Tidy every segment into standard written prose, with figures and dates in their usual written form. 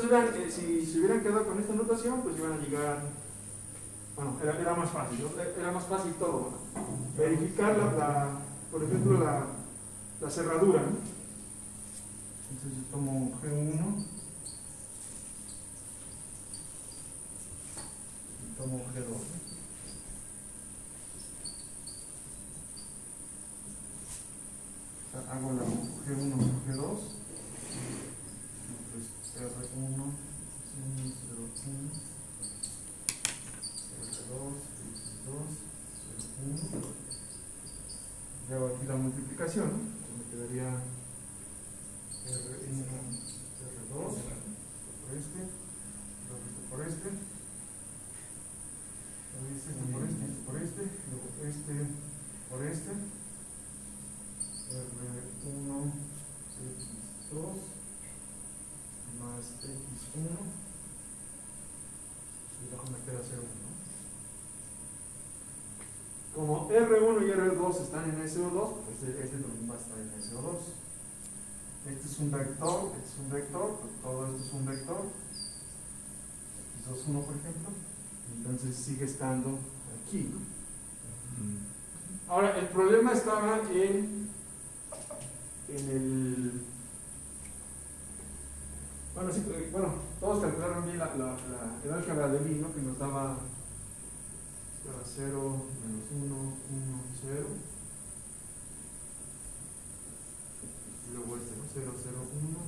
Entonces, vean, si se hubieran quedado con esta notación, pues iban a llegar, bueno, era más fácil, ¿no? Era más fácil todo, ¿no? Verificar, por ejemplo, la cerradura, ¿no? Entonces yo tomo G1 y tomo G2, ¿no? Hago la G1, G2, pues R1, 0, 1, R2, X2, 0, 1. Y hago aquí la multiplicación, ¿no? Me quedaría R1, R2, por este, por este, por este, luego este por este. R1, X2 más X1 y luego me queda 0, ¿no? Como R1 y R2 están en SO2, pues este también va a estar en SO2. Este es un vector, este es un vector, pues todo esto es un vector. X2, 1 por ejemplo, entonces sigue estando aquí, ¿no? Ahora, el problema estaba en el... Bueno, sí, bueno, todos calcularon bien el álgebra de Lie, ¿no? Que nos daba 0, menos 1, 1, 0. Y luego este, ¿no? 0, 0, 1.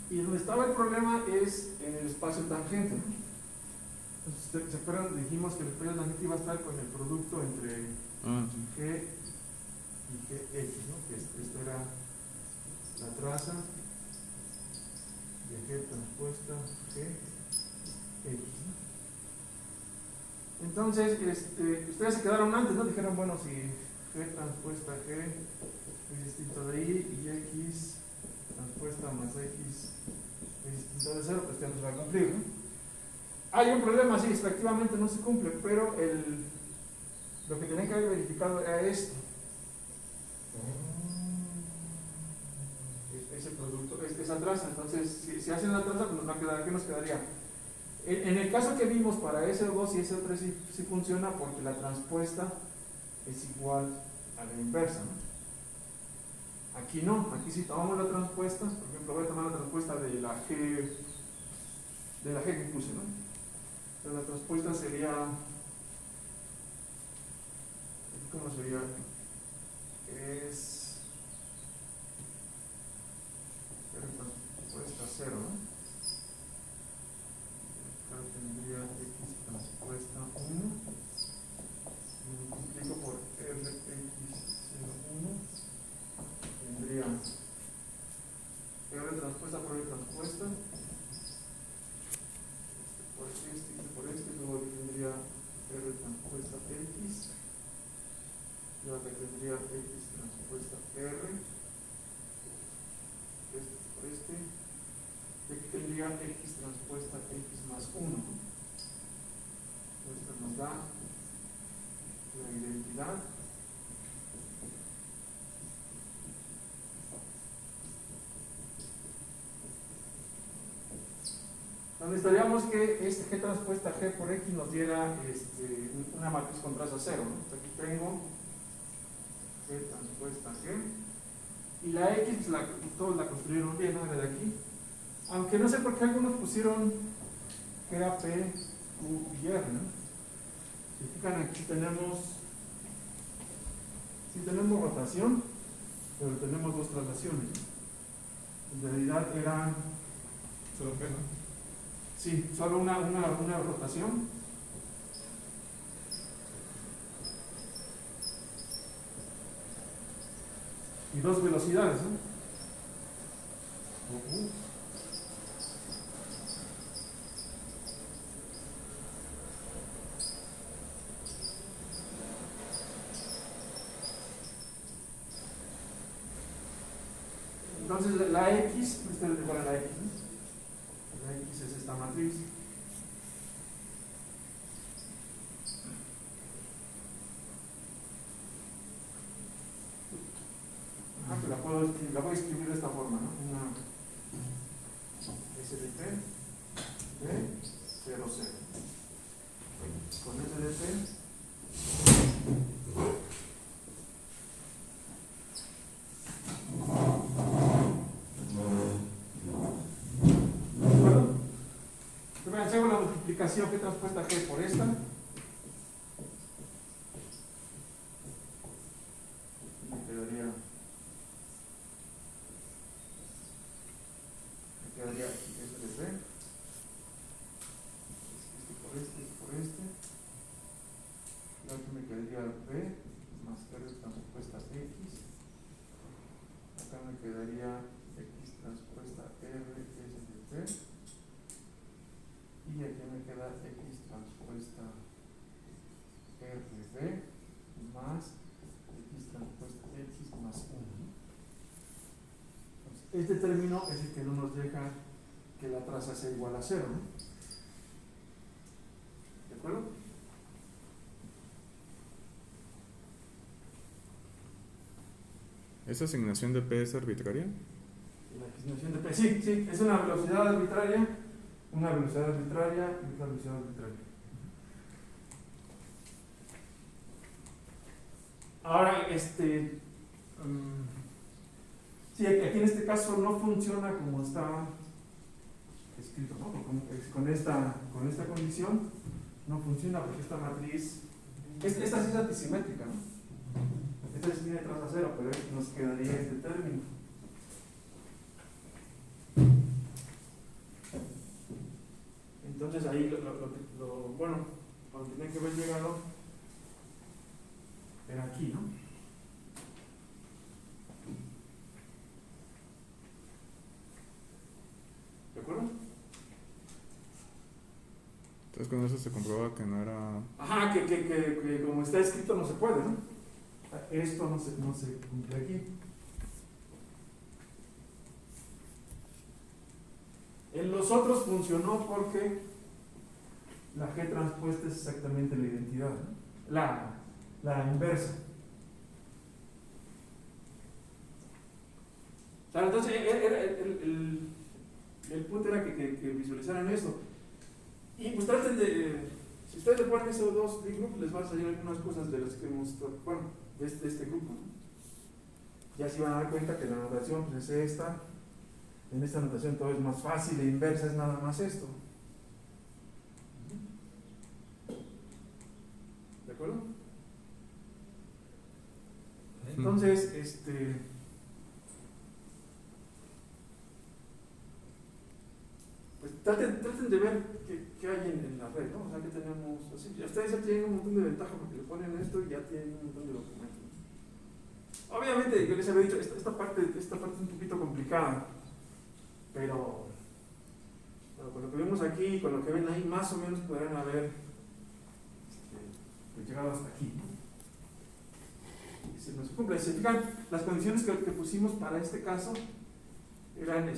Y donde estaba el problema es en el espacio tangente, ¿no? Entonces, ¿se acuerdan? Dijimos que el espacio tangente iba a estar con el producto entre G y Gx, ¿no? Que esto era la traza de G transpuesta Gx, ¿no? Entonces, ustedes se quedaron antes, ¿no? Dijeron, bueno, si G transpuesta G es distinto de Y y X transpuesta más X es distinto de 0, pues ya no se va a cumplir, ¿no? Hay un problema, sí, efectivamente no se cumple, pero lo que tenían que haber verificado era esto. Ese producto, esa traza. Entonces, si hacen la traza, pues nos va a quedar, ¿qué nos quedaría? En el caso que vimos para SO2 y SO3 sí funciona porque la transpuesta es igual a la inversa, ¿no? Aquí no, aquí si tomamos la transpuesta, por ejemplo, voy a tomar la transpuesta de la G que puse, ¿no? Entonces la transpuesta sería, ¿cómo sería? Es transpuesta 0, ¿no? Acá tendría X transpuesta 1, multiplico por Rx01, tendría R transpuesta por R transpuesta, por este, luego aquí tendría R transpuesta X, luego aquí tendría X transpuesta R, por este, y aquí tendría X transpuesta X más 1. Esto nos da la identidad donde estaríamos que este G transpuesta G por X nos diera una matriz con traza 0, ¿no? Aquí tengo G transpuesta G y la X todos la construyeron bien, ¿no? De aquí, aunque no sé por qué algunos pusieron que era P, Q y R, ¿no? Si fijan, aquí tenemos rotación, pero tenemos dos traslaciones, ¿no? En realidad eran solo P, ¿no? Sí, solo una rotación. Y dos velocidades, ¿no? Entonces la X, ustedes recuerdan la X, ¿no? La X es esta matriz. Que la puedo escribir de esta forma, ¿no? Una SDP de 0, 0. Con SDP si hago la multiplicación, ¿qué transpuesta G por esta? Me quedaría aquí SDP, este por este, y aquí me quedaría B más R transpuesta X, acá me quedaría X transpuesta R SDP, y aquí me queda X transpuesta RB más X transpuesta X más 1. Entonces, este término es el que no nos deja que la traza sea igual a 0, ¿no? ¿De acuerdo? ¿Esa asignación de P es arbitraria? La asignación de P, sí, es una velocidad arbitraria. Una velocidad arbitraria y otra velocidad arbitraria. Ahora, sí, aquí en este caso no funciona como está escrito, ¿no? Con esta condición no funciona porque esta matriz, esta sí es antisimétrica, ¿no? Esta sí tiene traza cero, pero nos quedaría este término. Entonces ahí bueno, cuando tenía que haber llegado era aquí, ¿no? ¿De acuerdo? Entonces con eso se comprueba que no era... Ajá, que como está escrito no se puede, ¿no? Esto no se cumple aquí. En los otros funcionó porque la G transpuesta es exactamente la identidad, ¿no? La inversa. O sea, entonces el punto era que visualizaran esto. Y pues traten de, si ustedes le ponen esos dos grupos, les van a salir algunas cosas de las que hemos, bueno, de este grupo, ¿no? Ya se van a dar cuenta que la notación pues, es esta. En esta notación todo es más fácil, la inversa es nada más esto. ¿De acuerdo? Entonces, pues traten de ver qué hay en la red, ¿no? O sea, que tenemos, así, ustedes ya tienen un montón de ventaja porque le ponen esto y ya tienen un montón de documentos. Obviamente, yo les había dicho, esta parte es un poquito complicada. Pero bueno, con lo que vemos aquí, con lo que ven ahí, más o menos podrán haber llegado hasta aquí, ¿no? Y se nos cumple. Se fijan, las condiciones que pusimos para este caso eran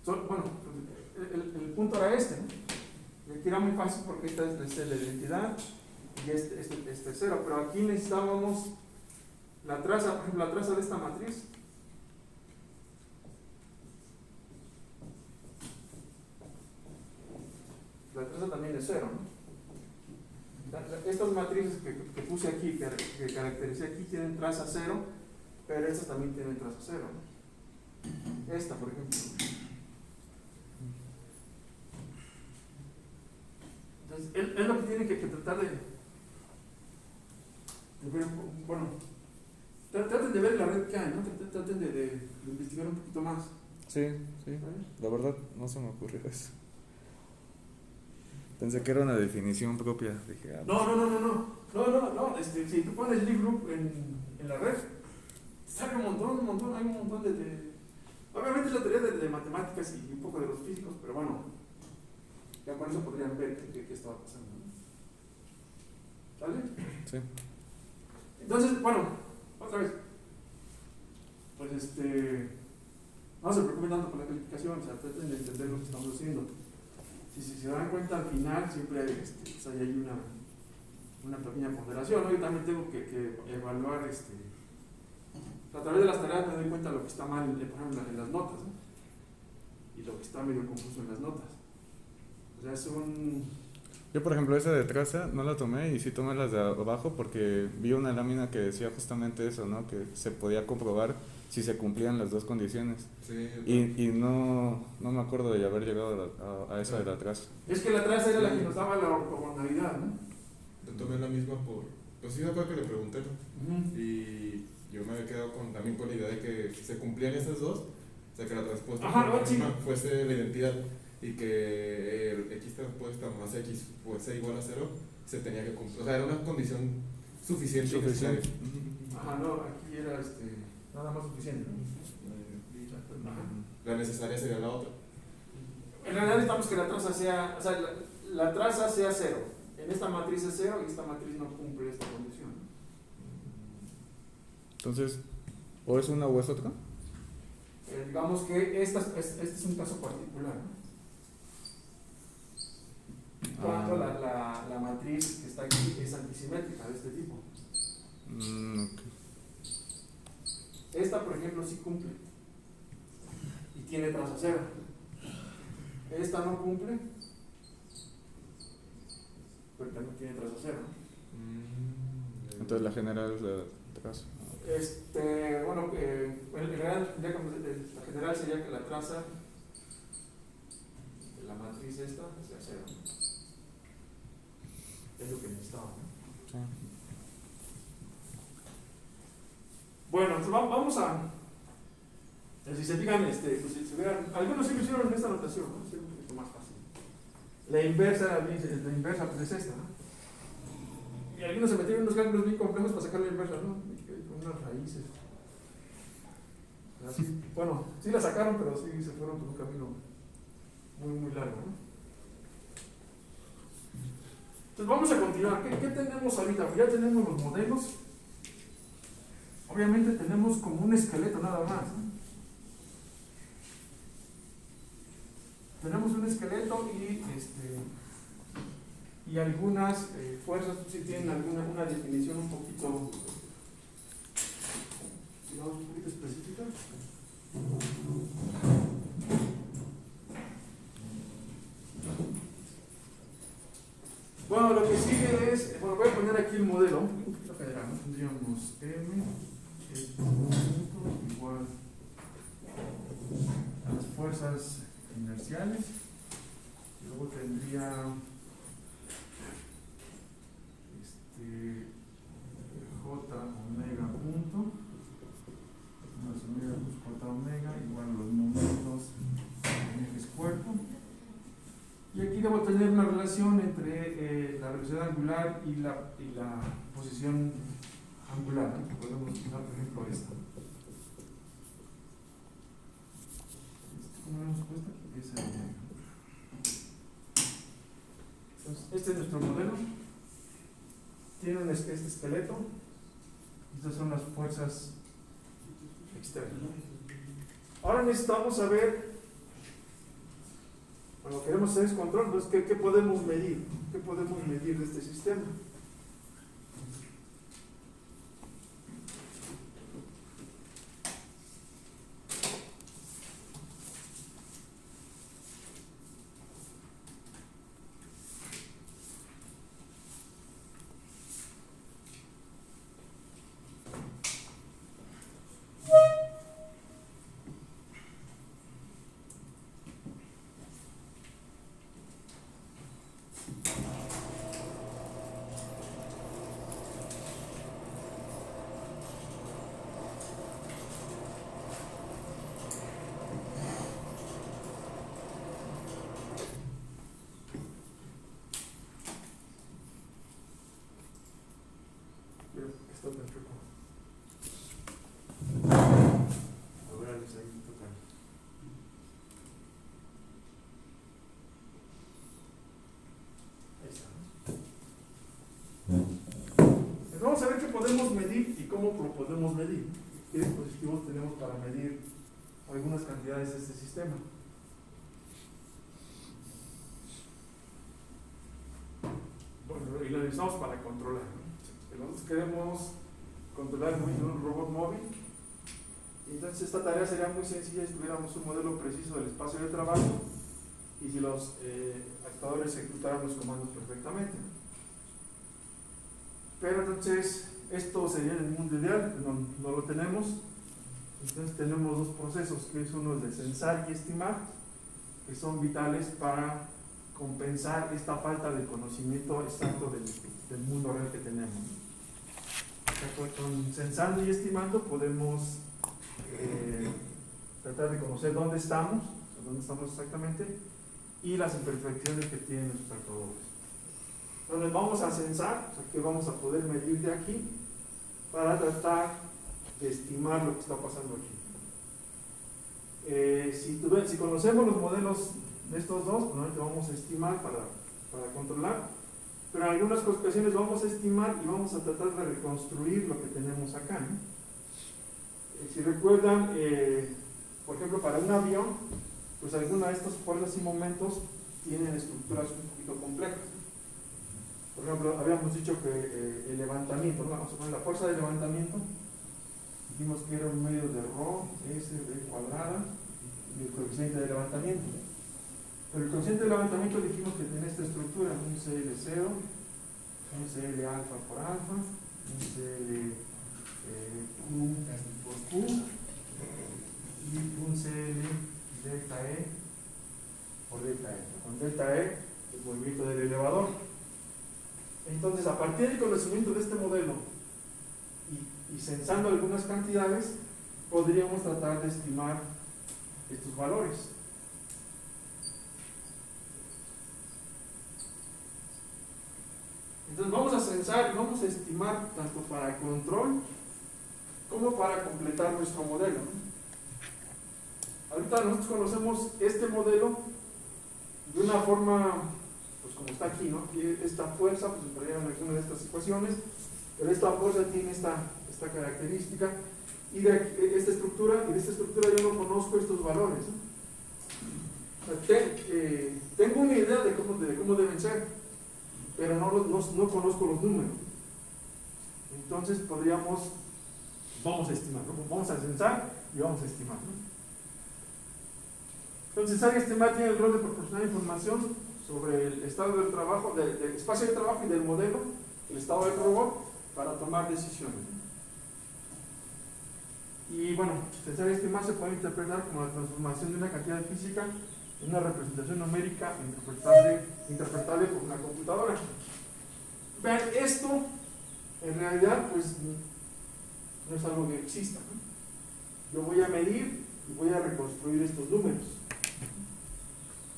bueno, el punto era este, ¿no? Y aquí era muy fácil porque esta es la identidad y este es cero, pero aquí necesitábamos la traza, por ejemplo, la traza de esta matriz. La traza también es cero, ¿no? Estas matrices que puse aquí, que caractericé aquí, tienen traza cero, pero estas también tienen traza cero, ¿no? Esta, por ejemplo. Entonces, es lo que tiene que tratar de ver, bueno, traten de ver la red que hay, ¿no? Traten de investigar un poquito más. Sí, la verdad no se me ocurrió eso. Pensé que era una definición propia. Dije, No. Si tú pones libgroup en la red, sale un montón, hay un montón de obviamente es la teoría de matemáticas y un poco de los físicos, pero bueno, ya con eso podrían ver qué estaba pasando, ¿no? ¿Sale? Sí. Entonces, bueno, otra vez, pues no se preocupen tanto por la calificación, o sea, traten de entender lo que estamos haciendo. Si se dan cuenta al final, siempre pues, hay una pequeña ponderación, ¿no? Yo también tengo que evaluar, a través de las tareas me doy cuenta de lo que está mal, por ejemplo, en las notas, ¿no? Y lo que está medio confuso en las notas. O sea, es un... Yo, por ejemplo, esa de traza no la tomé y sí tomé las de abajo porque vi una lámina que decía justamente eso, ¿no? Que se podía comprobar si se cumplían las dos condiciones. Sí, Y no me acuerdo de haber llegado a esa de la traza. Es que la traza era la que nos daba la ortogonalidad, ¿no? yo tomé la misma por... Pues sí, me acuerdo que le pregunté, ¿no? Ujú. Y yo me había quedado también con la idea de que si se cumplían estas dos, o sea, que la respuesta Sí. fuese la identidad y que el x transpuesta más x fuese igual a 0, se tenía que cumplir. O sea, era una condición suficiente. Suficiente. No, aquí era nada más suficiente, ¿no? La necesaria sería la otra. En realidad necesitamos que la traza sea, o sea, la traza sea 0. En esta matriz es 0 y esta matriz no cumple esta condición. Entonces, o es una o es otra. Digamos que este es un caso particular, ¿no? Por ejemplo, la matriz que está aquí es antisimétrica de este tipo. Ok. Esta, por ejemplo, sí cumple y tiene traza 0. Esta no cumple, pero también tiene traza 0. Entonces la general es la traza. Bueno, en realidad la general sería que la traza de la matriz esta sea 0. Es lo que necesitaba, ¿no? Sí. Bueno, entonces vamos a... Si se fijan, pues, si se vean, algunos sí lo hicieron en esta notación, ¿no? Es un poquito más fácil. La inversa pues es esta, ¿no? Y algunos se metieron unos cálculos bien complejos para sacar la inversa, ¿no? Con unas raíces. Así, bueno, sí la sacaron, pero sí se fueron por un camino muy, muy largo, ¿no? Entonces vamos a continuar. ¿Qué tenemos ahorita? Ya tenemos los modelos. Obviamente tenemos como un esqueleto nada más, ¿no? Tenemos un esqueleto y algunas fuerzas si tienen una definición un poquito, digamos, un poquito específica. Bueno, lo que sigue es, bueno, voy a poner aquí el modelo, un poquito federal, ¿no? Tendríamos M igual a las fuerzas inerciales, y luego tendría J omega punto más omega plus J omega igual a los momentos en ejes cuerpo, y aquí debo tener una relación entre la velocidad angular y la posición angular, ¿no? Podemos usar por ejemplo esta. ¿Cómo hemos puesto aquí? Esa omega. Entonces, este es nuestro modelo. Tiene este esqueleto. Estas son las fuerzas externas. Ahora necesitamos saber, cuando queremos hacer ese control, pues, ¿qué podemos medir? ¿Qué podemos medir de este sistema? Esto te enfoco. Ahora les hay que tocar. Ahí está. Pues vamos a ver qué podemos medir y cómo lo podemos medir. ¿Qué dispositivos tenemos para medir algunas cantidades de este sistema? Bueno, y lo necesitamos para controlar, ¿no? Nosotros queremos controlar un robot móvil. Entonces esta tarea sería muy sencilla si tuviéramos un modelo preciso del espacio de trabajo y si los actuadores ejecutaran los comandos perfectamente. Pero entonces esto sería en el mundo ideal, no lo tenemos. Entonces tenemos dos procesos, que es uno de censar y estimar, que son vitales para compensar esta falta de conocimiento exacto del mundo real que tenemos. Con censando y estimando podemos tratar de conocer dónde estamos exactamente, y las imperfecciones que tienen nuestros actuadores. Entonces vamos a censar, o sea, que vamos a poder medir de aquí para tratar de estimar lo que está pasando aquí. Si conocemos los modelos de estos dos, normalmente vamos a estimar para controlar, pero en algunas ocasiones vamos a estimar y vamos a tratar de reconstruir lo que tenemos acá, ¿no? Si recuerdan, por ejemplo, para un avión, pues algunas de estas fuerzas y momentos tienen estructuras un poquito complejas. Por ejemplo, habíamos dicho que el levantamiento, ¿no? Vamos a poner la fuerza de levantamiento, dijimos que era un medio de ρ, s, v cuadrada, y el coeficiente de levantamiento. Pero el coeficiente de levantamiento dijimos que tiene esta estructura, un CL0, un CL alfa por alfa, un CL Q por Q, y un CL delta E por delta E. Con delta E, el movimiento del elevador. Entonces, a partir del conocimiento de este modelo y censando algunas cantidades, podríamos tratar de estimar estos valores. Entonces vamos a censar y vamos a estimar tanto para control como para completar nuestro modelo, ¿no? Ahorita nosotros conocemos este modelo de una forma, pues como está aquí, ¿no? Y esta fuerza, pues entraría en alguna de estas ecuaciones, pero esta fuerza tiene esta característica, y de esta estructura, yo no conozco estos valores, ¿no? O sea, tengo una idea de cómo deben ser, pero no conozco los números. Entonces vamos a estimar, ¿no? Vamos a censar y vamos a estimar, ¿no? Entonces, censar y estimar tiene el rol de proporcionar información sobre el estado del trabajo, del espacio de trabajo y del modelo, el estado del robot, para tomar decisiones. Y bueno, censar y estimar se puede interpretar como la transformación de una cantidad física en una representación numérica interpretable por una computadora. Vean, esto en realidad pues no es algo que exista, ¿no? Yo voy a medir y voy a reconstruir estos números.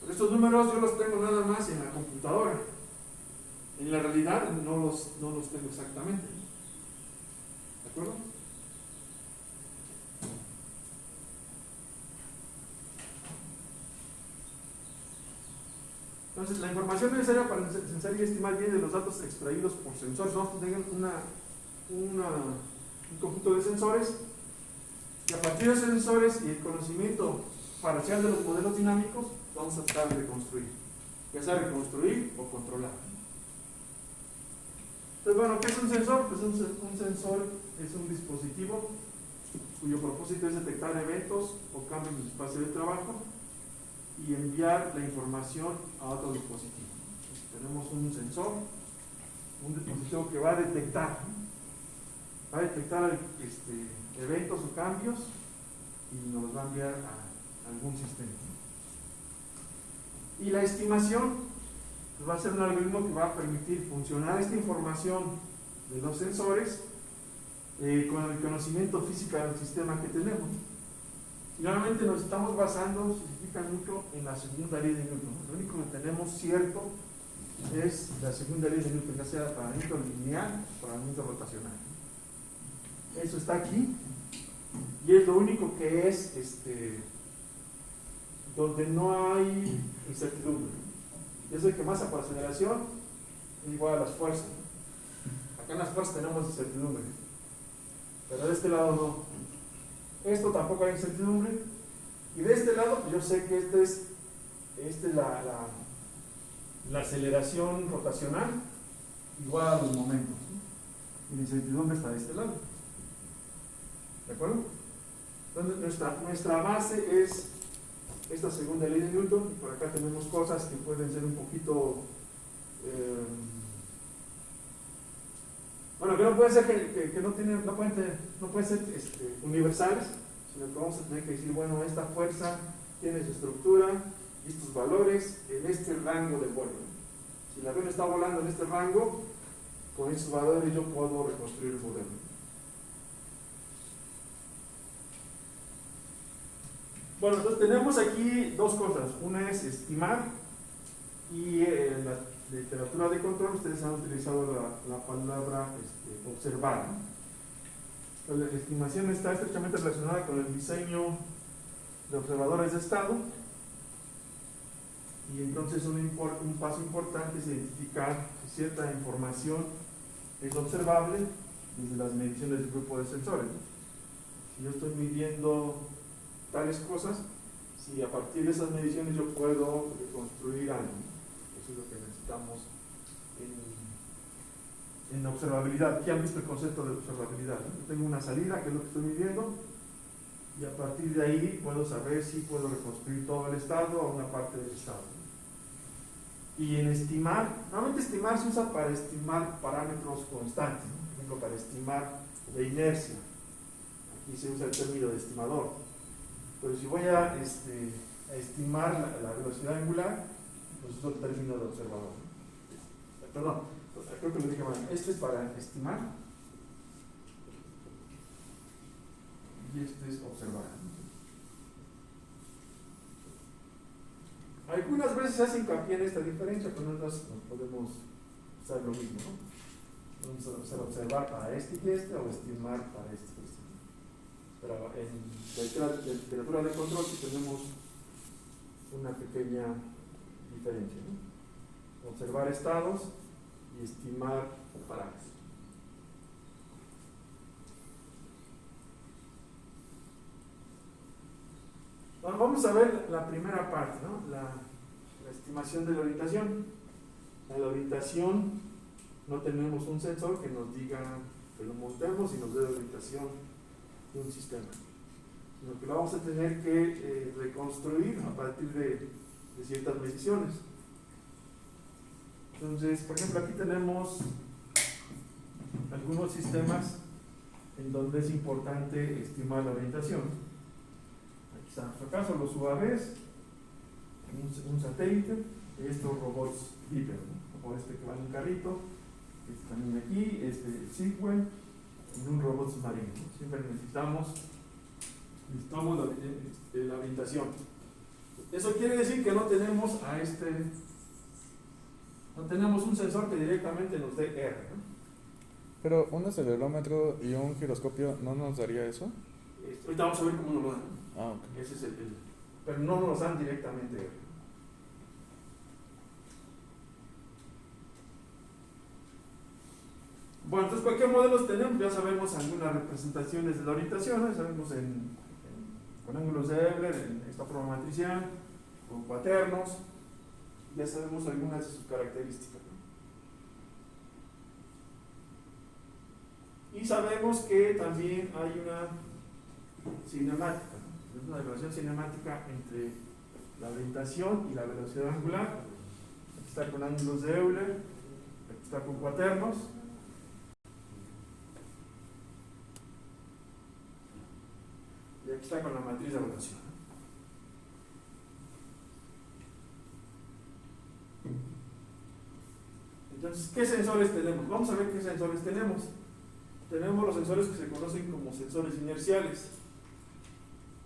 Pero estos números yo los tengo nada más en la computadora. En la realidad no los tengo exactamente. ¿De acuerdo? Entonces, la información necesaria para censar y estimar viene de los datos extraídos por sensores. Vamos a tener un conjunto de sensores, y a partir de esos sensores y el conocimiento parcial de los modelos dinámicos, vamos a tratar de reconstruir, ya sea reconstruir o controlar. Entonces, bueno, ¿qué es un sensor? Pues un sensor es un dispositivo cuyo propósito es detectar eventos o cambios en el espacio de trabajo y enviar la información a otro dispositivo. Entonces, tenemos un sensor, un dispositivo que va a detectar eventos o cambios y nos los va a enviar a algún sistema. Y la estimación pues, va a ser un algoritmo que va a permitir funcionar esta información de los sensores con el conocimiento físico del sistema que tenemos. Y normalmente nos estamos basando, significa mucho, en la segunda ley de Newton, ¿no? Lo único que tenemos cierto es la segunda ley de Newton, ya sea paralelo lineal o paralelo rotacional. Eso está aquí, y es lo único que es donde no hay incertidumbre. Yo sé que masa por aceleración es igual a las fuerzas. Acá en las fuerzas tenemos incertidumbre, pero de este lado no. Esto tampoco hay incertidumbre, y de este lado pues yo sé que esta es la aceleración rotacional, igual a los momentos, ¿no? Y la incertidumbre está de este lado. ¿De acuerdo? Entonces nuestra base es esta segunda ley de Newton, y por acá tenemos cosas que pueden ser un poquito bueno, que no pueden ser que no tienen, no pueden ser universales, sino que vamos a tener que decir, bueno, esta fuerza tiene su estructura y estos valores en este rango de vuelo. Si el avión está volando en este rango, con estos valores yo puedo reconstruir el modelo. Bueno, entonces tenemos aquí dos cosas. Una es estimar, y en la literatura de control ustedes han utilizado la palabra observar, ¿no? La estimación está estrechamente relacionada con el diseño de observadores de estado, y entonces un paso importante es identificar si cierta información es observable desde las mediciones del grupo de sensores, ¿no? Si yo estoy midiendo tales cosas, si a partir de esas mediciones yo puedo reconstruir algo, ¿no? Eso es lo que necesitamos en observabilidad. ¿Qué han visto el concepto de observabilidad? Yo tengo una salida, que es lo que estoy midiendo, y a partir de ahí puedo saber si puedo reconstruir todo el estado o una parte del estado. Y en estimar, normalmente estimar se usa para estimar parámetros constantes, ¿no? Por ejemplo, para estimar la inercia. Aquí se usa el término de estimador. Pero si voy a estimar la velocidad angular, pues uso el término de observador. Perdón, creo que lo dije mal. Este es para estimar y este es observar. Algunas veces se hace hincapié en esta diferencia, pero en otras podemos usar lo mismo, ¿no? Vamos a usar observar para este y este, o estimar para este y este. Pero en la literatura de control sí tenemos una pequeña diferencia, ¿no? Observar estados y estimar parámetros. Bueno, vamos a ver la primera parte, ¿no? La estimación de la orientación. En la orientación no tenemos un sensor que nos diga que lo montemos y nos dé la orientación de un sistema, sino que lo vamos a tener que reconstruir a partir de ciertas mediciones. Entonces, por ejemplo, aquí tenemos algunos sistemas en donde es importante estimar la orientación. Aquí está en nuestro caso los UAVs, un satélite, y estos robots bípedos, ¿no? Como este que va en un carrito, este también aquí, este Sequel, y un robot submarino, ¿no? Siempre necesitamos la orientación. Eso quiere decir que no tenemos un sensor que directamente nos dé R, ¿no? Pero un acelerómetro y un giroscopio no nos daría eso. Ahorita vamos a ver cómo nos lo dan. Ah, ok. Ese es pero no nos dan directamente R. Bueno, entonces, ¿qué modelos tenemos? Ya sabemos algunas representaciones de la orientación, ¿no? Sabemos con ángulos de Euler, en esta forma matricial, con cuaternos, ya sabemos algunas de sus características, ¿no? Y sabemos que también hay una cinemática, ¿no? Es una relación cinemática entre la orientación y la velocidad angular. Aquí está con ángulos de Euler, aquí está con cuaternos. Y aquí está con la matriz de rotación. Entonces, ¿qué sensores tenemos? Vamos a ver qué sensores tenemos. Tenemos los sensores que se conocen como sensores inerciales.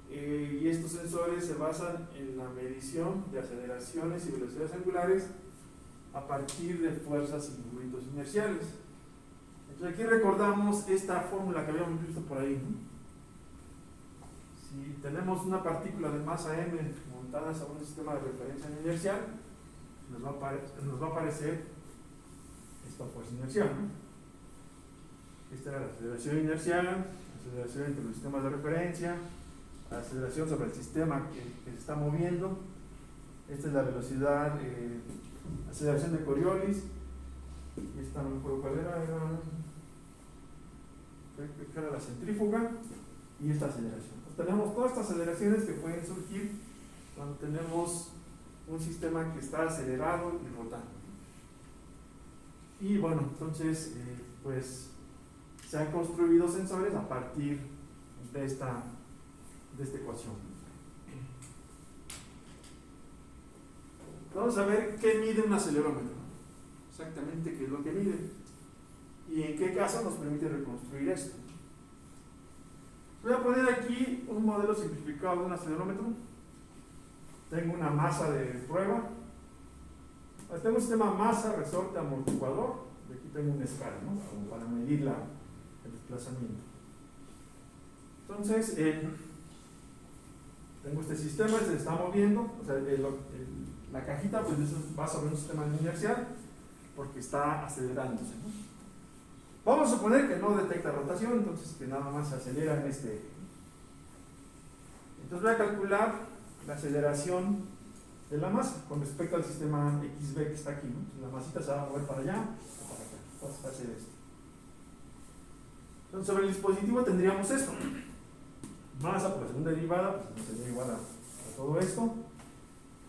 Y estos sensores se basan en la medición de aceleraciones y velocidades angulares a partir de fuerzas y movimientos inerciales. Entonces, aquí recordamos esta fórmula que habíamos visto por ahí, ¿no? Si tenemos una partícula de masa m montada sobre un sistema de referencia inercial, nos va a aparecer esta fuerza inercial, ¿no? Esta era la aceleración inercial, la aceleración entre los sistemas de referencia, la aceleración sobre el sistema que se está moviendo. Esta es la velocidad, aceleración de Coriolis, Y esta no me acuerdo cuál era creo que era la centrífuga y esta aceleración. Entonces, tenemos todas estas aceleraciones que pueden surgir cuando tenemos un sistema que está acelerado y rotando. Y bueno, entonces, pues se han construido sensores a partir de esta ecuación. Vamos a ver qué mide un acelerómetro. Exactamente qué es lo que mide. Y en qué caso nos permite reconstruir esto. Voy a poner aquí un modelo simplificado de un acelerómetro. Tengo una masa de prueba. Tengo un sistema masa, resorte, amortiguador. Y aquí tengo una escala, ¿no? Como para medir el desplazamiento. Entonces, tengo este sistema, se está moviendo. O sea, la cajita pues va sobre un sistema inercial porque está acelerándose, ¿no? Vamos a suponer que no detecta rotación, entonces que nada más se acelera en este eje. Entonces voy a calcular la aceleración de la masa con respecto al sistema XB que está aquí, ¿no? Entonces, la masita se va a mover para allá o para acá. Entonces va a hacer esto. Entonces sobre el dispositivo tendríamos esto. Masa por la segunda derivada, pues sería igual a todo esto.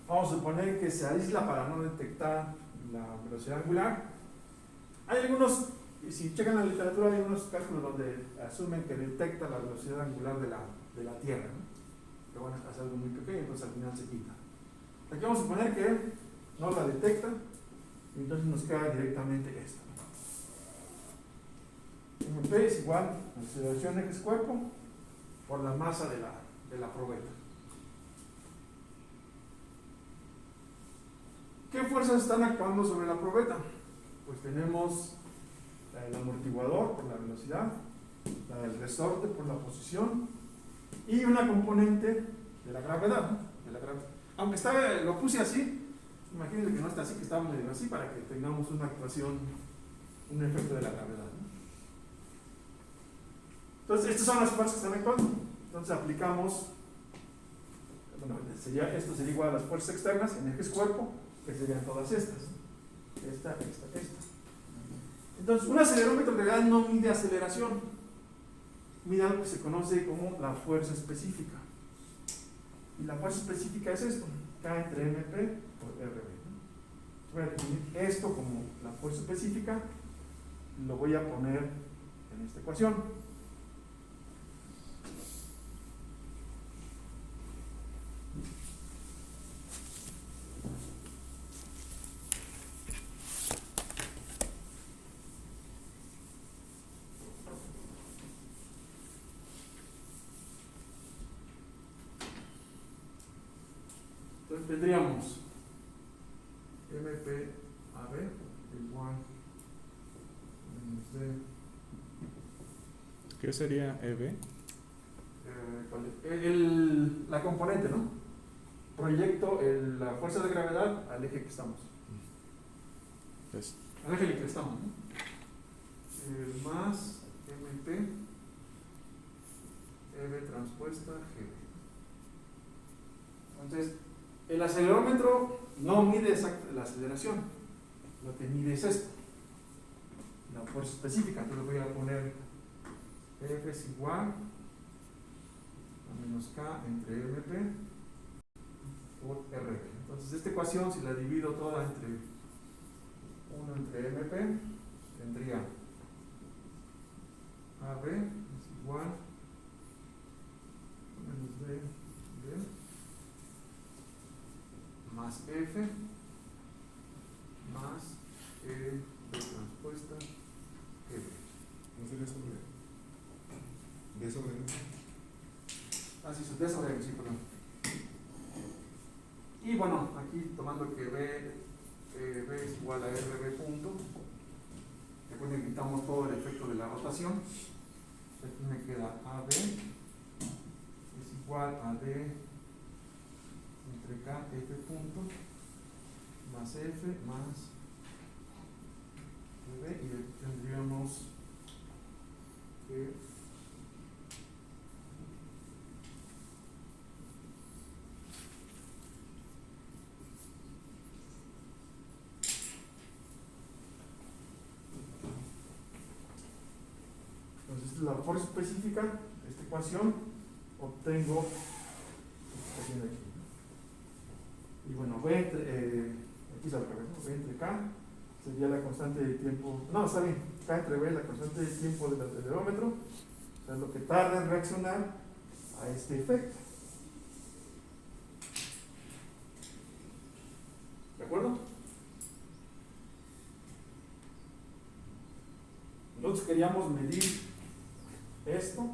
Vamos a suponer que se aísla para no detectar la velocidad angular. Hay algunos, si checan la literatura, hay algunos cálculos donde asumen que detecta la velocidad angular de la Tierra, ¿no? Pero bueno, es algo muy pequeño, entonces al final se quita. Aquí vamos a suponer que no la detecta, y entonces nos queda directamente esto. MP es igual a la aceleración de X cuerpo por la masa de la probeta. ¿Qué fuerzas están actuando sobre la probeta? Pues tenemos la del amortiguador por la velocidad, la del resorte por la posición y una componente de la gravedad, ¿no? Aunque lo puse así, imagínense que no está así, que está medio así para que tengamos una actuación, un efecto de la gravedad, ¿no? Entonces, estas son las fuerzas que están actuando. Entonces aplicamos, bueno, esto sería igual a las fuerzas externas en ejes cuerpo, que serían todas estas, ¿no? Esta. Entonces, un acelerómetro en realidad no mide aceleración, mide algo que se conoce como la fuerza específica. Y la fuerza específica es esto, K entre MP por RB, ¿no? Voy a definir esto como la fuerza específica, lo voy a poner en esta ecuación. Entonces tendríamos MPAB igual menos D. ¿Qué sería EB? La componente, ¿no? Proyecto la fuerza de gravedad al eje que estamos. Pues, Al eje en el que estamos, ¿no? Más MP EB transpuesta GB. Entonces, el acelerómetro no mide la aceleración, lo que mide es esto, la fuerza específica. Entonces voy a poner F es igual a menos K entre MP por RB. Entonces esta ecuación, si la divido toda entre 1 entre MP, tendría AB es igual a menos D más F más E de transpuesta F. ¿No sería sobre D sobre M? Así es, D sobre M, sí, perdón. Y bueno, aquí tomando que B es igual a RB punto, después le quitamos todo el efecto de la rotación, aquí me queda AB es igual a D entre K, F punto, más F, más V, y aquí tendríamos que Entonces la fuerza específica de esta ecuación obtengo esta ecuación de aquí. Y bueno, V entre, aquí es al revés, ¿no? V entre K sería la constante de tiempo, no, está bien, K entre V, la constante de tiempo del acelerómetro, o sea, lo que tarda en reaccionar a este efecto. ¿De acuerdo? Nosotros queríamos medir esto,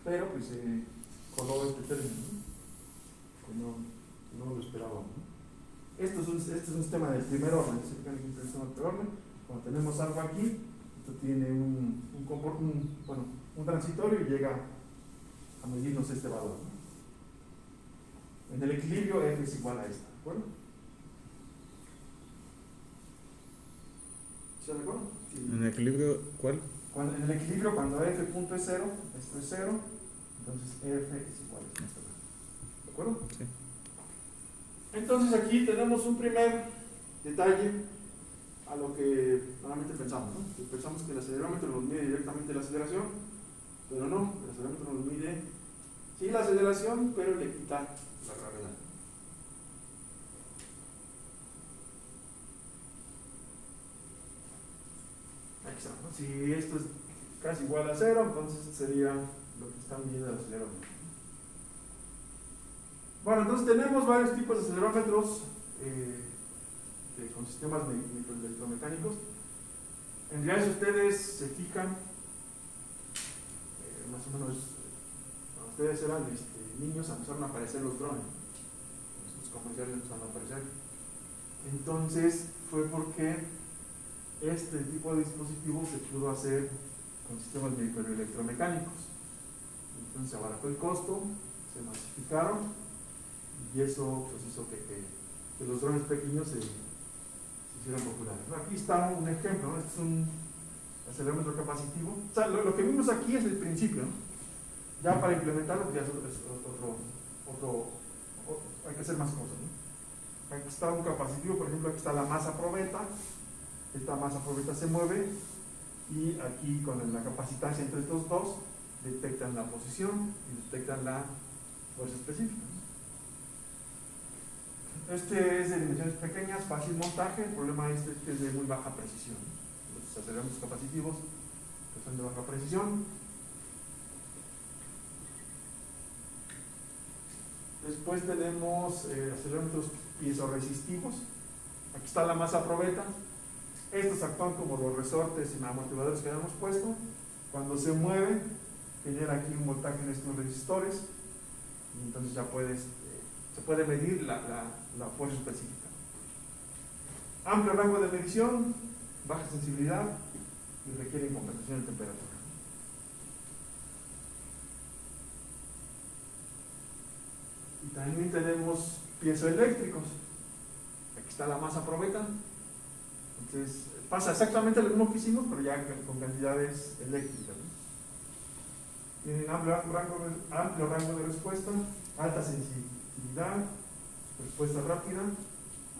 pero pues se coló este término, ¿no? Que no lo esperábamos, ¿no? Esto es un sistema del primer orden, es el sistema del primer orden. Cuando tenemos algo aquí, esto tiene un transitorio y llega a medirnos este valor, ¿no? En el equilibrio F es igual a esta, ¿de acuerdo? ¿Sí de acuerdo? Sí. ¿En el equilibrio cuál? En el equilibrio, cuando F punto es 0, esto es 0, entonces F es igual a esto. ¿De acuerdo? Sí. Entonces aquí tenemos un primer detalle a lo que normalmente pensamos, ¿no? Que pensamos que el acelerómetro nos mide directamente la aceleración, pero no, el acelerómetro nos mide sí la aceleración, pero le quita la gravedad. Aquí está, ¿no? Si esto es casi igual a 0, entonces sería lo que están midiendo el acelerómetro. Bueno, entonces tenemos varios tipos de acelerómetros con sistemas microelectromecánicos. En realidad, si ustedes se fijan, más o menos, cuando ustedes eran niños, empezaron a aparecer los drones, los comerciales empezaron a aparecer. Entonces, fue porque este tipo de dispositivos se pudo hacer con sistemas microelectromecánicos. Entonces, se abarató el costo, se masificaron. Y eso pues hizo que los drones pequeños se hicieran populares. Aquí está un ejemplo, ¿no? Este es un acelerómetro capacitivo. O sea, lo que vimos aquí es el principio, ¿no? Ya para implementarlo pues ya es hay que hacer más cosas, ¿no? Aquí está un capacitivo, por ejemplo, aquí está la masa probeta. Esta masa probeta se mueve y aquí con la capacitancia entre estos dos detectan la posición y detectan la fuerza específica. Este es de dimensiones pequeñas, fácil montaje. El problema es que es de muy baja precisión. Los acelerómetros capacitivos que son de baja precisión. Después tenemos acelerómetros piezoresistivos. Aquí está la masa probeta. Estos actúan como los resortes y amortiguadores que habíamos puesto. Cuando se mueve, genera aquí un voltaje en estos resistores. Y entonces ya se puede medir la fuerza específica. Amplio rango de medición, baja sensibilidad y requieren compensación de temperatura. Y también tenemos piezoeléctricos. Aquí está la masa probeta. Entonces pasa exactamente lo mismo que hicimos, pero ya con cantidades eléctricas, ¿no? Tienen amplio rango de respuesta, alta sensibilidad, respuesta rápida,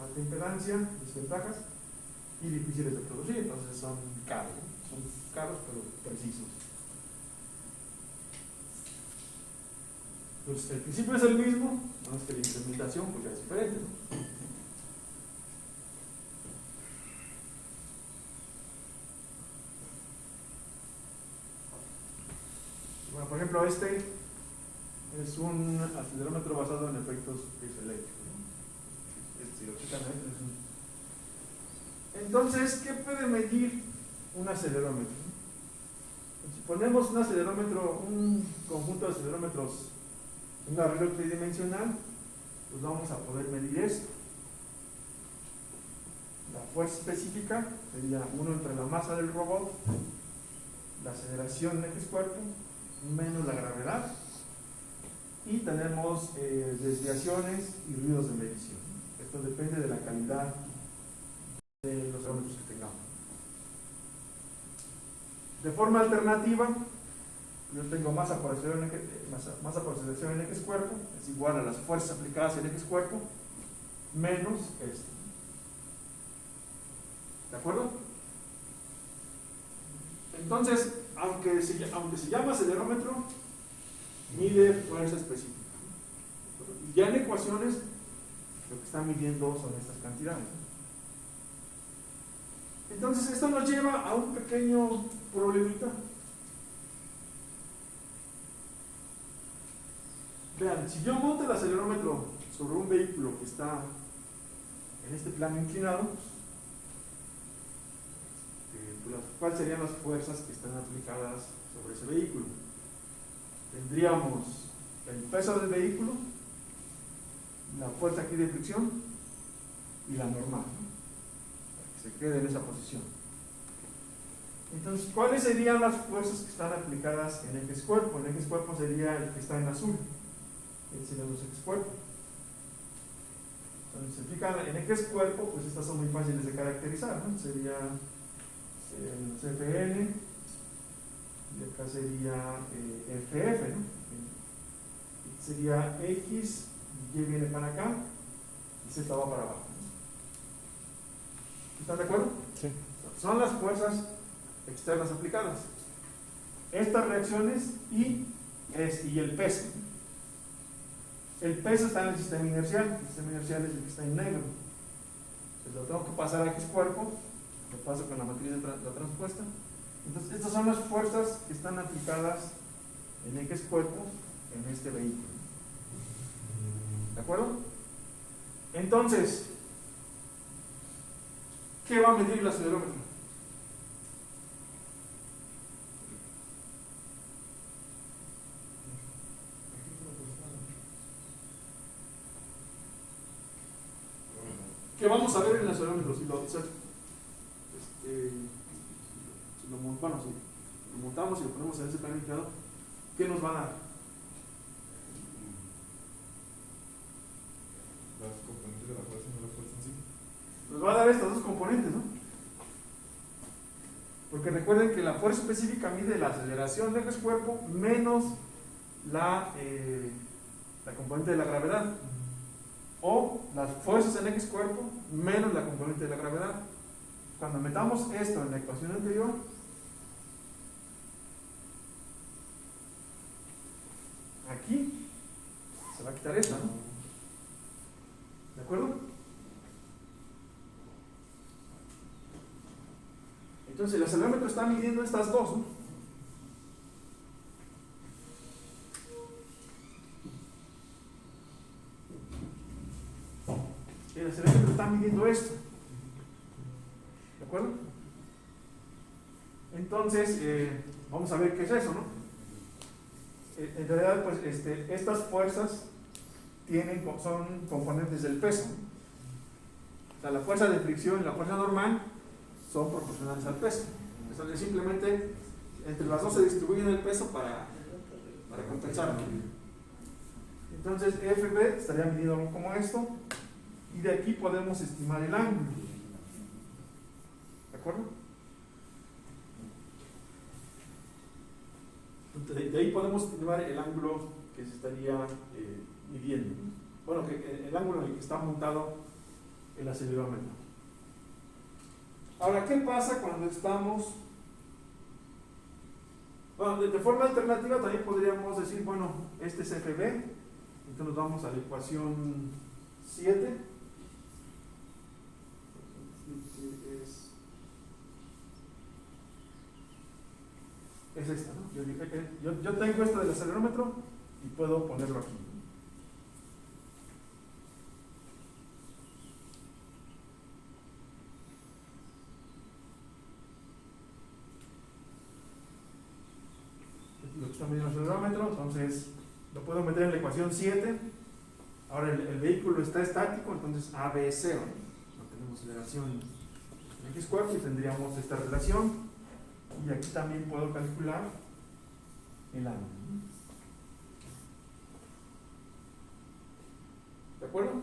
alta impedancia, desventajas y difíciles de producir. Entonces son caros, ¿no? Son caros pero precisos. Entonces el principio es el mismo, no es que la implementación pues ya es diferente, ¿no? Bueno, por ejemplo, este es un acelerómetro basado en efectos piezoeléctricos, ¿no? Si lo checan, entonces, ¿qué puede medir un acelerómetro? Si ponemos un acelerómetro, un conjunto de acelerómetros, un arreglo tridimensional, pues vamos a poder medir esto. La fuerza específica sería 1 entre la masa del robot, la aceleración en X cuerpo, menos la gravedad, y tenemos desviaciones y ruidos de medición. Esto depende de la calidad de los acelerómetros que tengamos. De forma alternativa, yo tengo masa por aceleración en X cuerpo, es igual a las fuerzas aplicadas en X cuerpo, menos esto. ¿De acuerdo? Entonces, aunque se llama acelerómetro, mide fuerza específica. Y ya en ecuaciones, lo que está midiendo son estas cantidades. Entonces, esto nos lleva a un pequeño problemita. Vean, si yo monto el acelerómetro sobre un vehículo que está en este plano inclinado, ¿cuáles serían las fuerzas que están aplicadas sobre ese vehículo? Tendríamos el peso del vehículo, la fuerza aquí de fricción y la normal, ¿no? Para que se quede en esa posición. Entonces, ¿cuáles serían las fuerzas que están aplicadas en ejes cuerpo? El ejes cuerpo sería el que está en azul. Estos serían los ejes cuerpo. Cuando se aplican en ejes cuerpo, pues estas son muy fáciles de caracterizar, ¿no? Sería el CFN, y acá sería FF, ¿no? Sería X, Y viene para acá, y Z va para abajo, ¿no? ¿Están de acuerdo? Sí. Son las fuerzas externas aplicadas. Estas reacciones y el peso. El peso está en el sistema inercial. El sistema inercial es el que está en negro. Entonces lo tengo que pasar a X cuerpo, lo paso con la matriz de la transpuesta. Entonces estas son las fuerzas que están aplicadas en X cuerpo en este vehículo. ¿De acuerdo? Entonces, ¿qué va a medir el acelerómetro? ¿Qué vamos a ver en el acelerómetro? Si lo montamos y lo ponemos en ese plano inclinado, ¿qué nos va a dar? Las componentes de la fuerza y no la fuerza en sí. Nos va a dar estas dos componentes, ¿no? Porque recuerden que la fuerza específica mide la aceleración de ejes cuerpo menos la componente de la gravedad, o las fuerzas en X cuerpo menos la componente de la gravedad. Cuando metamos esto en la ecuación anterior, aquí se va a quitar esta, ¿no? ¿De acuerdo? Entonces el acelerómetro está midiendo estas dos, ¿no? El acelerómetro está midiendo esto. ¿De acuerdo? Entonces, vamos a ver qué es eso, ¿no? En realidad, pues, estas fuerzas son componentes del peso. O sea, la fuerza de fricción y la fuerza normal son proporcionales al peso. Entonces, simplemente, entre las dos se distribuyen el peso para compensarlo. Entonces, FB estaría midiendo algo como esto. Y de aquí podemos estimar el ángulo. ¿De acuerdo? De ahí podemos estimar el ángulo que se estaría midiendo. Bueno, el ángulo en el que está montado el acelerómetro. Ahora, ¿qué pasa cuando estamos? Bueno, de forma alternativa también podríamos decir, bueno, este es FB. Entonces nos vamos a la ecuación 7. Es esta, ¿no? Yo tengo esto del acelerómetro y puedo ponerlo aquí. Lo que está midiendo el acelerómetro, entonces lo puedo meter en la ecuación 7. Ahora el vehículo está estático, entonces AB es 0. No tenemos aceleración en X cuerpo y tendríamos esta relación. Y aquí también puedo calcular el ángulo. ¿De acuerdo?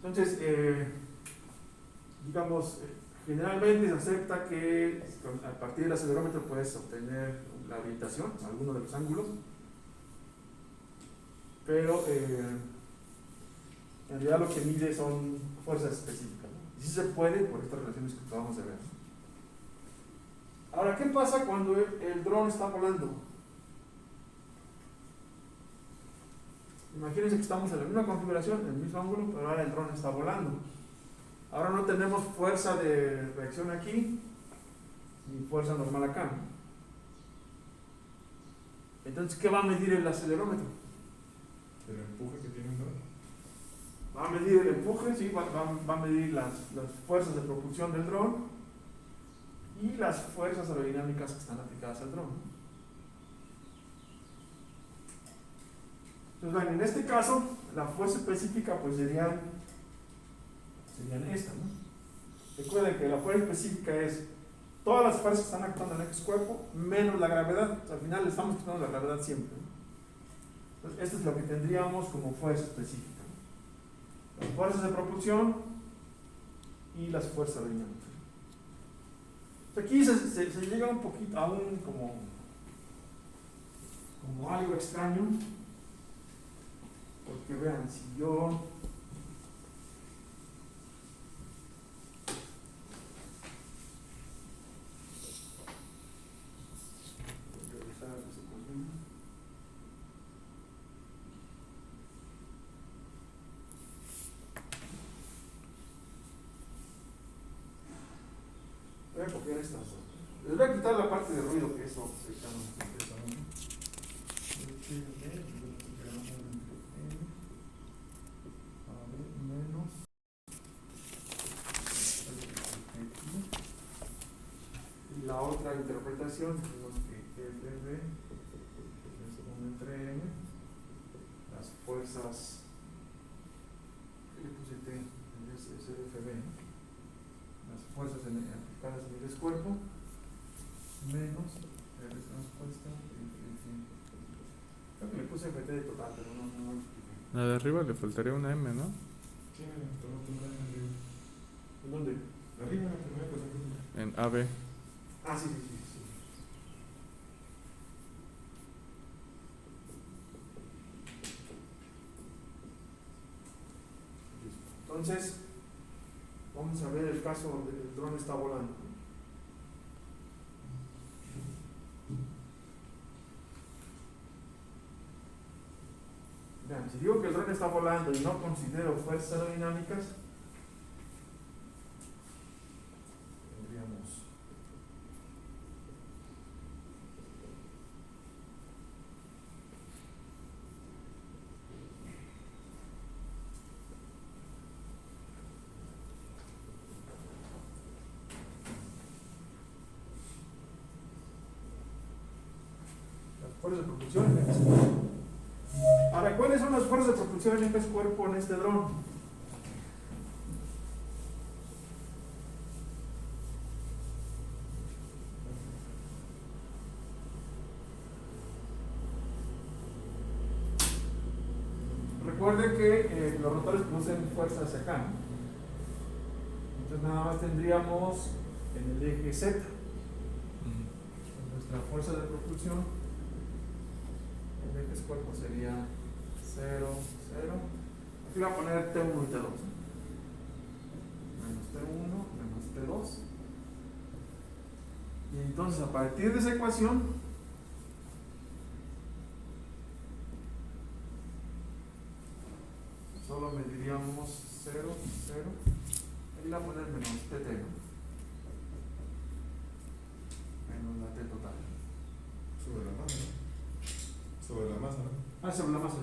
Entonces, digamos, generalmente se acepta que a partir del acelerómetro puedes obtener la orientación, alguno de los ángulos, pero en realidad lo que mide son fuerzas específicas, ¿no? Y sí se puede por estas relaciones que acabamos de ver. Ahora, ¿qué pasa cuando el dron está volando? Imagínense que estamos en la misma configuración, en el mismo ángulo, pero ahora el dron está volando. Ahora no tenemos fuerza de reacción aquí, ni fuerza normal acá. Entonces, ¿qué va a medir el acelerómetro? El empuje que tiene un dron. Va a medir el empuje, sí, va a medir las fuerzas de propulsión del dron y las fuerzas aerodinámicas que están aplicadas al dron. Entonces, bueno, en este caso, la fuerza específica pues serían estas, ¿no? Recuerden que la fuerza específica es todas las fuerzas que están actuando en X cuerpo menos la gravedad. O sea, al final le estamos quitando la gravedad siempre, ¿no? Entonces, esto es lo que tendríamos como fuerza específica, ¿no? Las fuerzas de propulsión y las fuerzas aerodinámicas. Aquí se llega un poquito a un como algo extraño, porque vean, si yo voy a copiar estas dos. Les voy a quitar la parte de ruido, que eso se está menos y la otra interpretación tenemos que FB es 1 entre M, las fuerzas, ¿qué le puse T? Es FB, ¿no? Las fuerzas aplicadas en el cuerpo menos R transpuesta. Creo que le puse FT de total, pero no lo expliqué. La de arriba le faltaría una M, ¿no? Sí, tomate arriba. ¿En dónde? Arriba, la primera cosa que En AB. Ah, sí, sí, sí, sí. Entonces, vamos a ver el caso donde el dron está volando. Vean, si digo que el dron está volando y no considero fuerzas aerodinámicas, tendríamos las fuerzas de propulsión en X cuerpo. Ahora, ¿cuáles son las fuerzas de propulsión en X cuerpo en este dron? Recuerden que los rotores producen fuerza hacia acá, ¿no? Entonces nada más tendríamos en el eje Z nuestra fuerza de propulsión. El eje cuerpo sería 0, 0. Aquí voy a poner T1 y T2, ¿no? Menos T1 menos T2. Y entonces a partir de esa ecuación solo mediríamos 0, 0. Aquí le voy a poner menos TT, ¿no? Menos la T total. sobre la masa, ¿no? Sobre la masa, ¿no? Ah, sobre la masa.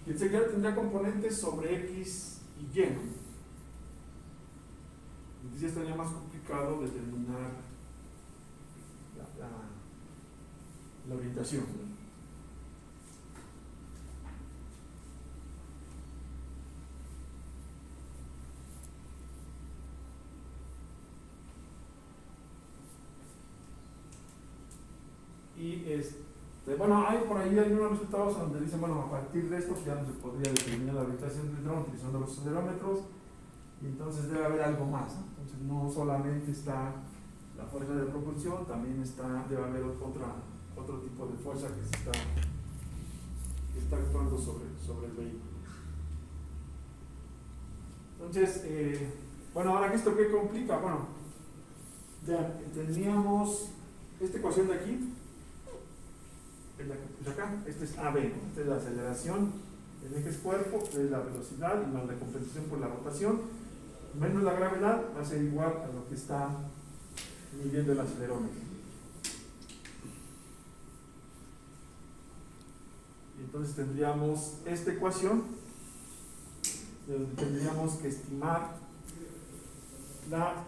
Y el seguidor tendría componentes sobre X y Y, ¿no? Entonces ya estaría más complicado determinar la orientación, ¿no? Y bueno, hay por ahí algunos resultados donde dicen, bueno, a partir de esto ya no se podría determinar la orientación del dron utilizando los acelerómetros, y entonces debe haber algo más, ¿no? Entonces no solamente está la fuerza de propulsión, también debe haber otra otro tipo de fuerza que está actuando sobre el vehículo. Entonces, bueno, ahora que esto qué complica, bueno, ya tendríamos esta ecuación de aquí, es la que puse acá, este es AB, ¿no? Esta es la aceleración, el eje es cuerpo, esta es la velocidad y más la compensación por la rotación, menos la gravedad, va a ser igual a lo que está midiendo el acelerómetro. Y entonces tendríamos esta ecuación, donde tendríamos que estimar la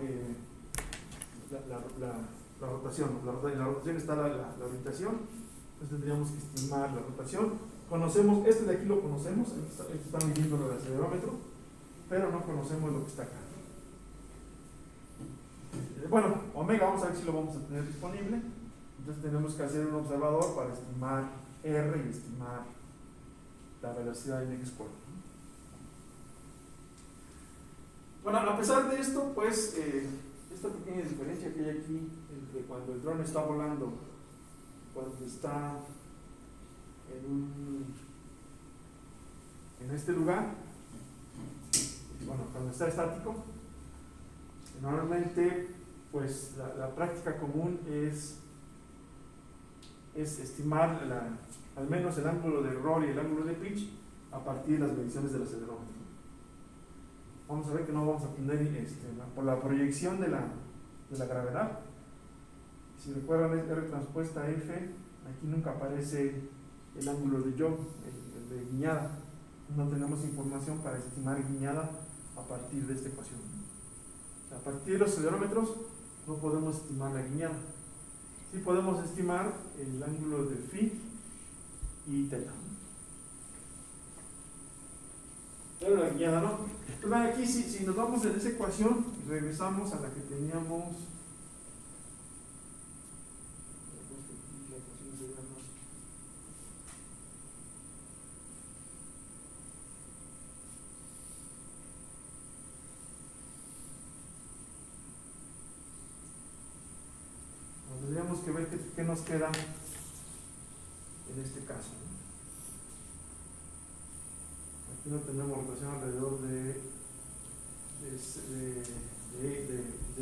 rotación. En la rotación está la orientación, entonces tendríamos que estimar la rotación. Conocemos, este de aquí lo conocemos, está midiendo el acelerómetro, pero no conocemos lo que está acá. Bueno, omega, vamos a ver si lo vamos a tener disponible. Entonces tenemos que hacer un observador para estimar R y estimar la velocidad en X cuerpo. Bueno, a pesar de esto, pues, esta pequeña diferencia que hay aquí entre cuando el dron está volando, cuando está en este lugar, bueno, cuando está estático, normalmente, pues, la práctica común es estimar al menos el ángulo de error y el ángulo de pitch a partir de las mediciones del acelerómetro. Vamos a ver que no vamos a tener por la proyección de la gravedad. Si recuerdan, es R transpuesta F, aquí nunca aparece el ángulo de yaw, el de guiñada. No tenemos información para estimar guiñada a partir de esta ecuación. O sea, a partir de los acelerómetros no podemos estimar la guiñada. Sí podemos estimar el ángulo de phi y teta. Pero la guiñada no. Entonces aquí si nos vamos en esa ecuación, regresamos a la que teníamos. Tendríamos que ver qué nos queda en este caso. Aquí no tenemos rotación alrededor de Y,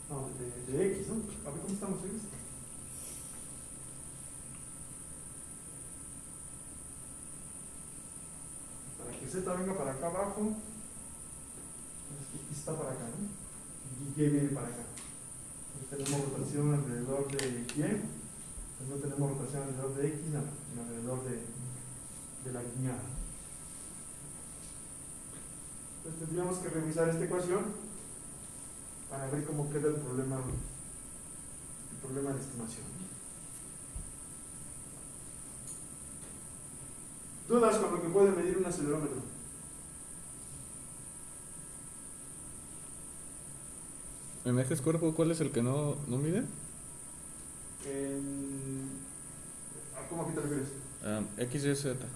no, de X, ¿no? A ver cómo estamos en esto. Para que Z venga para acá abajo, X está para acá, ¿no? Y Y viene para acá. Tenemos rotación alrededor de Y, no tenemos rotación alrededor de X, sino alrededor de la guiñada. Entonces tendríamos que revisar esta ecuación para ver cómo queda el problema de estimación. ¿Dudas con lo que puede medir un acelerómetro? ¿En ejes cuerpo cuál es el que no mide? ¿Cómo aquí te refieres? X, Y, Z.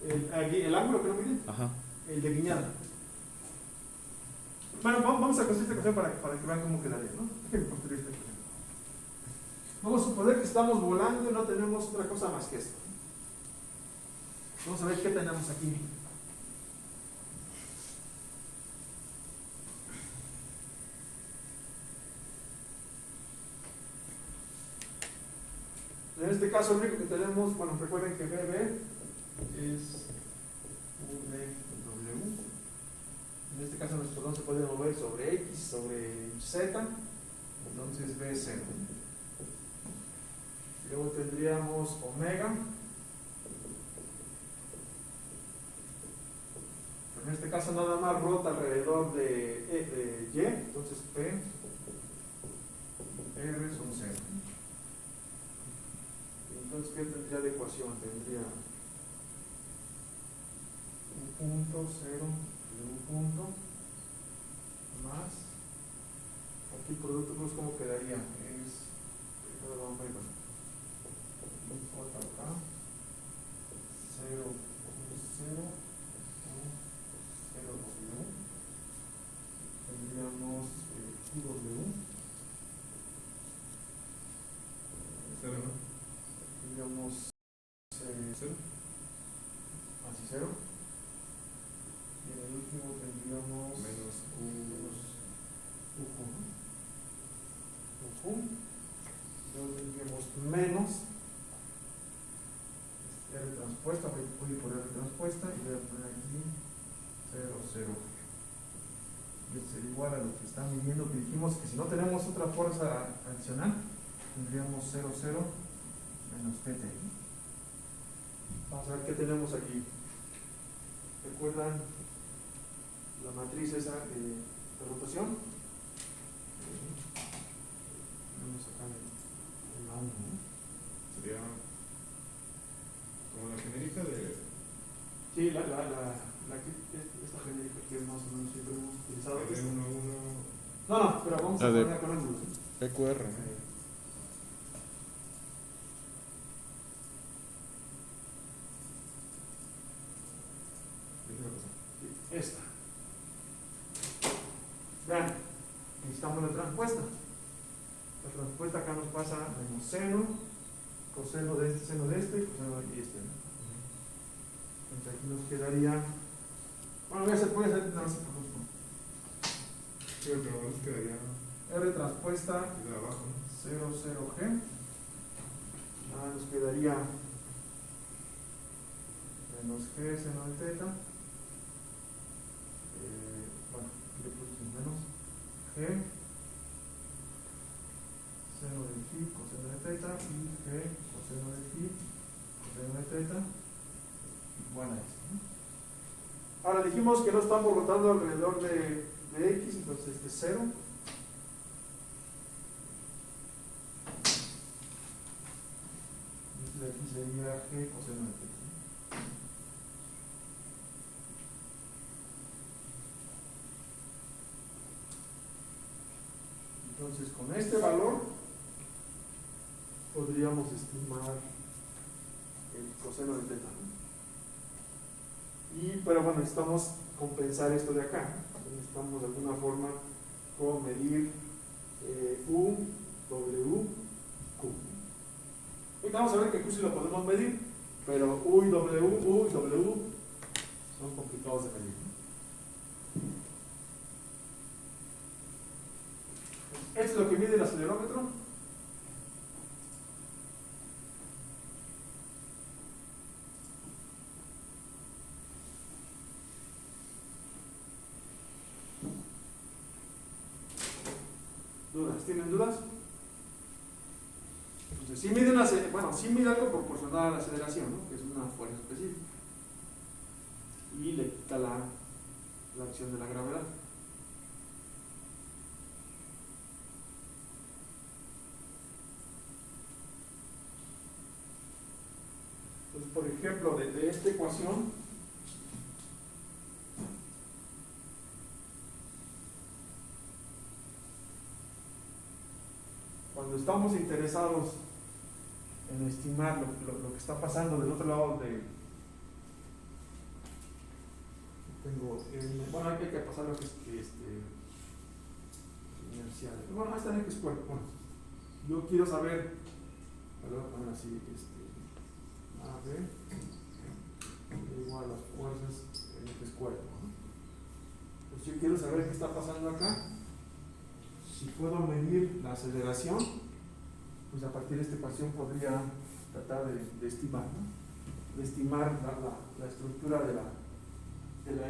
¿El ángulo que no mide? Ajá. El de guiñada. Bueno, vamos a construir esta ecuación para que vean cómo quedaría, ¿no? Déjenme construir esta ecuación. Vamos a suponer que estamos volando y no tenemos otra cosa más que esto. Vamos a ver qué tenemos aquí. En este caso, lo único que tenemos, bueno, recuerden que BB es W. En este caso, nuestro dron se puede mover sobre X, sobre Z, entonces B es 0. Luego tendríamos omega. En este caso, nada más rota alrededor de Y, entonces P, R son 0. Entonces, ¿qué tendría de ecuación? Tendría un punto, 0, y un punto, más, aquí el producto, pues, ¿cómo quedaría? Es, omega, J acá, 0, 0, 0, W, tendríamos QW, tendríamos ¿Cero? así 0. Y en el último tendríamos Menos U. Ujú. Ujú. Luego tendríamos menos R transpuesta, voy a ir por R transpuesta y voy a poner aquí 0, 0. Y esto sería igual a lo que están midiendo, que dijimos que si no tenemos otra fuerza adicional, tendríamos 0, 0 menos TT. Vamos a ver qué tenemos aquí. ¿Recuerdan la matriz esa de rotación? Vamos acá en la 1, ¿no? Sería como la genérica de. Sí, esta genérica que más o menos siempre hemos utilizado. De 1, 1. No, pero vamos a La de ponerla con ángulos. PQR. Esta. Vean, necesitamos la transpuesta. La transpuesta acá nos pasa menos seno, coseno de este, seno de este, y coseno de este, ¿no? Entonces aquí nos quedaría. Bueno, puede ser nada más por los. Sí, pero nos quedaría R transpuesta de abajo, ¿no? 0, 0 G. Nos quedaría menos G seno de teta. Bueno, aquí le puse menos G seno de phi coseno de teta y G coseno de phi coseno de teta igual a esto, ¿no? Ahora dijimos que no estamos rotando alrededor de X, entonces este es 0. Y aquí sería G coseno de teta. Entonces, con este valor podríamos estimar el coseno de teta, ¿no? Pero bueno, necesitamos compensar esto de acá. Necesitamos de alguna forma como medir U, W, Q. Ahorita vamos a ver que Q sí lo podemos medir, pero U y W son complicados de medir, ¿no? Esto es lo que mide el acelerómetro. ¿Dudas? ¿Tienen dudas? Entonces, sí mide algo proporcional a la aceleración, ¿no? Que es una fuerza específica. Y le quita la acción de la gravedad. Entonces, por ejemplo, de esta ecuación, cuando estamos interesados en estimar lo que está pasando del otro lado bueno, hay que pasar lo que es inercial. Bueno, ahí está en X cuerpo. Bueno, yo quiero saber, bueno, así, A, B, igual a las fuerzas en X cuerpo, ¿no? Pues yo quiero saber qué está pasando acá. Si puedo medir la aceleración, pues a partir de esta ecuación podría tratar de estimar, ¿no? De estimar la estructura de la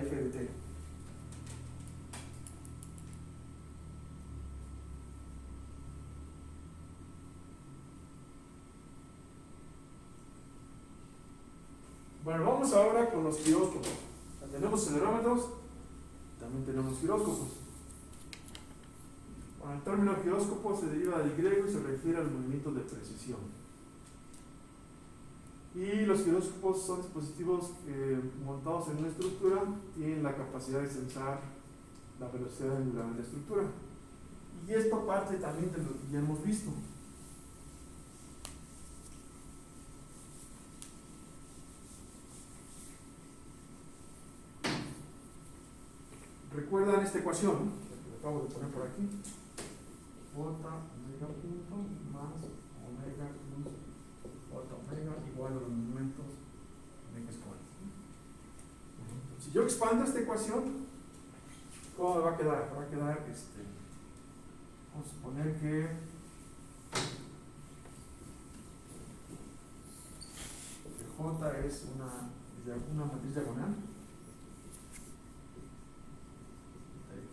F de T. Bueno, vamos ahora con los giróscopos. Tenemos acelerómetros, también tenemos giróscopos. Bueno, el término giróscopo se deriva del griego y se refiere al movimiento de precisión. Y los giróscopos son dispositivos que, montados en una estructura, tienen la capacidad de censar la velocidad angular de la estructura. Y esto parte también de lo que ya hemos visto. ¿Recuerdan esta ecuación? La acabo de poner por aquí. J omega punto más omega plus J omega igual a los momentos en x cuadrado. Si yo expando esta ecuación, ¿cómo me va a quedar? Me va a quedar, vamos a suponer que J es una matriz diagonal,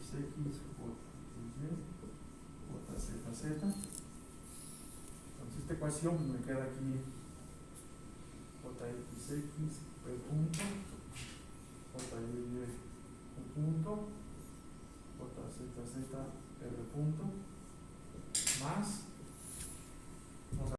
XX, JY, JZZ. Entonces esta ecuación me queda aquí JXX, P punto, JY, Q punto, JZZ, R punto, más